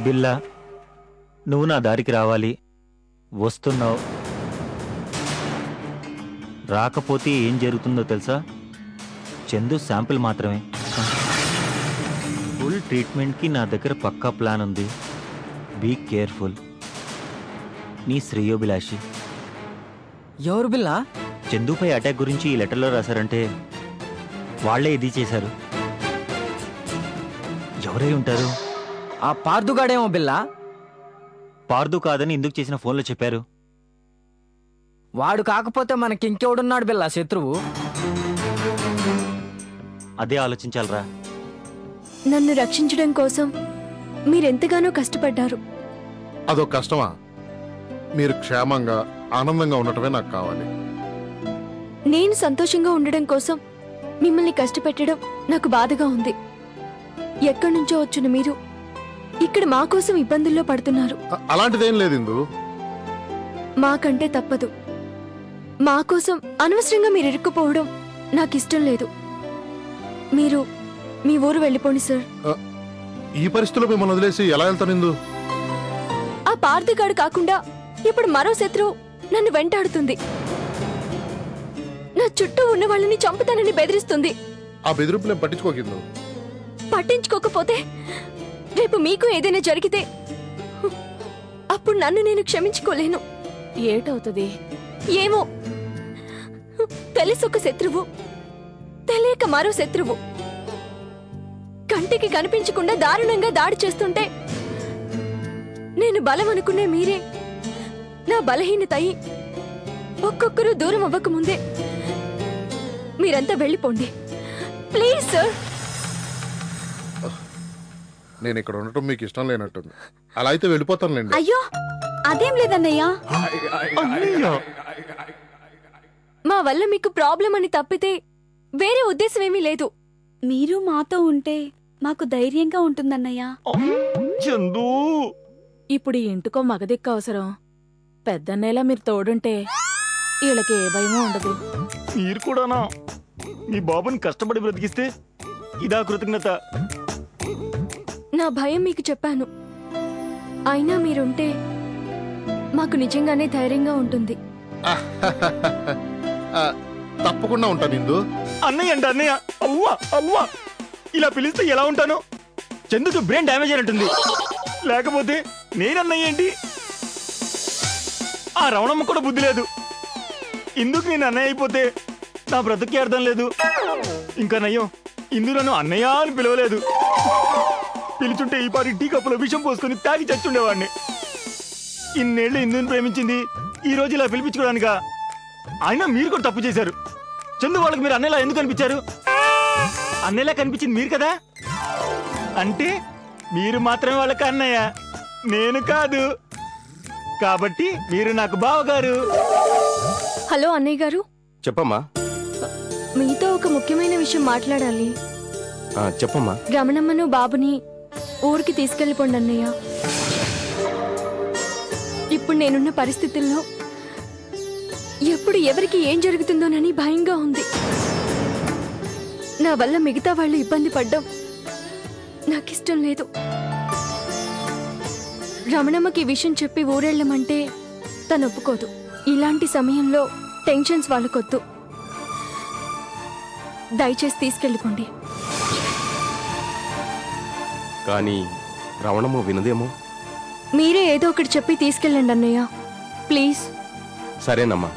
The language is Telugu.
బిల్లా, నువ్వు నా దారికి రావాలి. వస్తున్నావు. రాకపోతే ఏం జరుగుతుందో తెలుసా? చందు శాంపిల్ మాత్రమే. ఫుల్ ట్రీట్మెంట్కి నా దగ్గర పక్కా ప్లాన్ ఉంది. Be careful. నీ శ్రేయోభిలాషి. ఎవరు బిల్లా? చందుపై అటాక్ గురించి ఈ లెటర్లో రాశారంటే వాళ్లే ఇది చేశారు. ఎవరై ఉంటారు? ఆ పార్దుగాడేమో బిల్లా. పార్దు కాదని ఎందుకు చేసిన ఫోన్లో చెప్పారు? వాడు కాకపోతే మనకి ఇంకెవడున్నాడు బిల్లా శత్రువు? అదే ఆలోచించాలరా. నన్ను రక్షించడం కోసం మీరెంతగానో కష్టపడ్డారు. అదో కష్టమా? మీరు క్షేమంగా ఆనందంగా ఉండటమే నాకు కావాలి. నేను సంతోషంగా ఉండడం కోసం మిమ్మల్ని కష్టపెట్టడం నాకు బాధగా ఉంది. ఎక్కడి నుంచో వచ్చిన మీరు ఇక్కడ మా కోసం ఇబ్బందుల్లో పడుతున్నారు. అలాంటిదేం లేదు ఇందు. మాకంటే తప్పదు. మా కోసం అనవసరంగా మీరు ఇరుక్కుపోవడం నాకు ఇష్టం లేదు. మీరు మీ ఊరు వెళ్ళిపోండి సార్. ఈ పరిస్థితుల్లో మిమ్మల్ని వదిలేసి ఎలా వెళ్తాను ఇందు? ఆ పార్థిగాడు కాకుండా ఇప్పుడు మరో శత్రువు నన్ను వెంటాడుతుంది. నా చుట్టూ ఉన్న వాళ్ళని చంపుతానని బెదిరిస్తుంది. ఆ బెదిరింపులేం పట్టించుకోకిందు. పట్టించుకోకపోతే రేపు మీకు ఏదైనా జరిగితే అప్పుడు నన్ను నేను క్షమించుకోలేను. ఏటవుతుంది? ఏమో, తెలిసొక శత్రువు, తెలియక మరో శత్రువు కంటికి కనిపించకుండా దారుణంగా దాడి చేస్తుంటే నేను బలం అనుకునే మీరే నా బలహీనత అయి ఒక్కొక్కరు దూరం అవ్వకముందే మీరంతా వెళ్ళిపోండి ప్లీజ్ సార్. నేను ఇక్కడ ఉండటం మీకు ఇష్టం లేనట్టుంది. అలా అయితే వెళ్ళిపోతానులేండి. అయ్యో అదేం లేదన్నయ్యా. మా వల్ల మీకు ప్రాబ్లం అని తప్పితే వేరే ఉద్దేశం ఏమీ లేదు. మీరు మాతో ఉంటే మాకు ధైర్యంగా ఉంటుందన్నయ్యా. చందు, ఇప్పుడు ఈ ఇంటికో మగదిక్క అవసరం. పెద్దన్నేలా మీరు తోడుంటే వీళ్ళకి ఏ భయమో ఉండదు. మీరు కూడానా? మీ బాబుని కష్టపడి బ్రతికిస్తే ఇదా కృతజ్ఞత? నా భయం మీకు చెప్పాను. అయినా మీరుంటే మాకు నిజంగానే ధైర్యంగా ఉంటుంది. తప్పకుండా ఉంటాను ఇందు. అన్నయ్య అంటే అన్నయ్య. అవ్వా అవ్వా, ఇలా పిలిస్తే ఎలా ఉంటాను? చందుకు బ్రెయిన్ డ్యామేజ్ అయినట్టుంది. లేకపోతే నేనన్నయ్య ఏంటి? ఆ రవణమ్మ కూడా బుద్ధి లేదు. ఇందుకు నేను అన్నయ్య అయిపోతే నా బ్రతుక్కి అర్థం లేదు. ఇంకా నయ్యం, ఇందు నన్ను అన్నయ్య అని పిలవలేదు. పిలుచుంటే ఈ పారి టీ కప్పులో విషం పోసుకుని తాగి చచ్చుండేవాడిని. ఇన్నేళ్లు ఇందుని ప్రేమించింది ఈ రోజు ఇలా పిలిపించుకోవడానికా? అయినా మీరు కూడా తప్పు చేశారు. చందు వాళ్ళకి మీరు అన్నయ్యలా ఎందుకు కనిపించారు? అన్నయ్యలా కనిపించింది మీరు కదా. అంటే మీరు మాత్రమే వాళ్ళకి అన్నయ్య, నేను కాదు. కాబట్టి మీరు నాకు బావగారు. హలో అన్నయ్య గారు. చెప్పమ్మా. మీతో ఒక ముఖ్యమైన విషయం మాట్లాడాలి. చెప్పమ్మా. రమణమ్మను బాబుని ఊరికి తీసుకెళ్ళిపోండి అన్నయ్య. ఇప్పుడు నేనున్న పరిస్థితుల్లో ఎప్పుడు ఎవరికి ఏం జరుగుతుందోనని భయంగా ఉంది. నా వల్ల మిగతా వాళ్ళు ఇబ్బంది పడ్డం నాకిష్టం లేదు. రమణమ్మకి విషయం చెప్పి ఊరెళ్ళమంటే తను ఒప్పుకోదు. ఇలాంటి సమయంలో టెన్షన్స్ వాళ్ళకొద్దు. దయచేసి తీసుకెళ్ళిపోండి. కానీ రవణమ్మ వినదేమో. మీరే ఏదో ఒకటి చెప్పి తీసుకెళ్ళండి అన్నయ్య, ప్లీజ్. సరేనమ్మా.